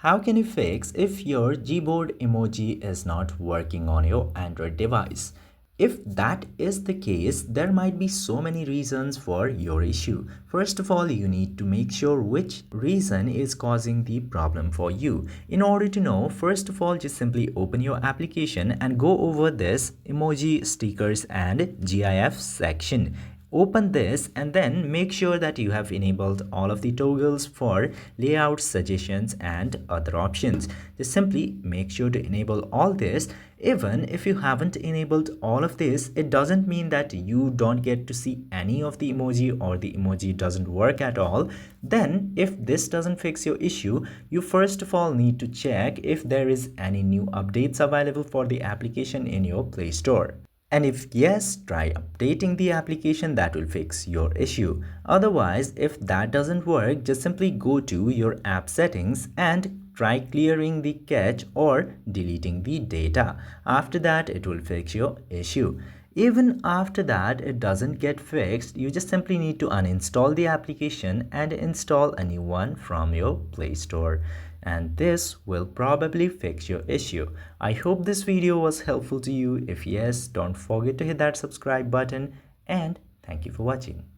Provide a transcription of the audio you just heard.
How can you fix if your Gboard emoji is not working on your Android device? If that is the case, there might be so many reasons for your issue. First of all, you need to make sure which reason is causing the problem for you. In order to know, first of all, just simply open your application and go over this emoji, stickers and GIF section. Open this and then make sure that you have enabled all of the toggles for layout suggestions and other options. Just simply make sure to enable all this. Even if you haven't enabled all of this, it doesn't mean that you don't get to see any of the emoji or the emoji doesn't work at all. Then if this doesn't fix your issue, you first of all need to check if there is any new updates available for the application in your Play Store. And if yes, try updating the application. That will fix your issue. Otherwise, if that doesn't work, just simply go to your app settings and try clearing the cache or deleting the data. After that, it will fix your issue. Even after that, it doesn't get fixed, you just simply need to uninstall the application and install a new one from your Play Store. And this will probably fix your issue. I hope this video was helpful to you. If yes, don't forget to hit that subscribe button and thank you for watching.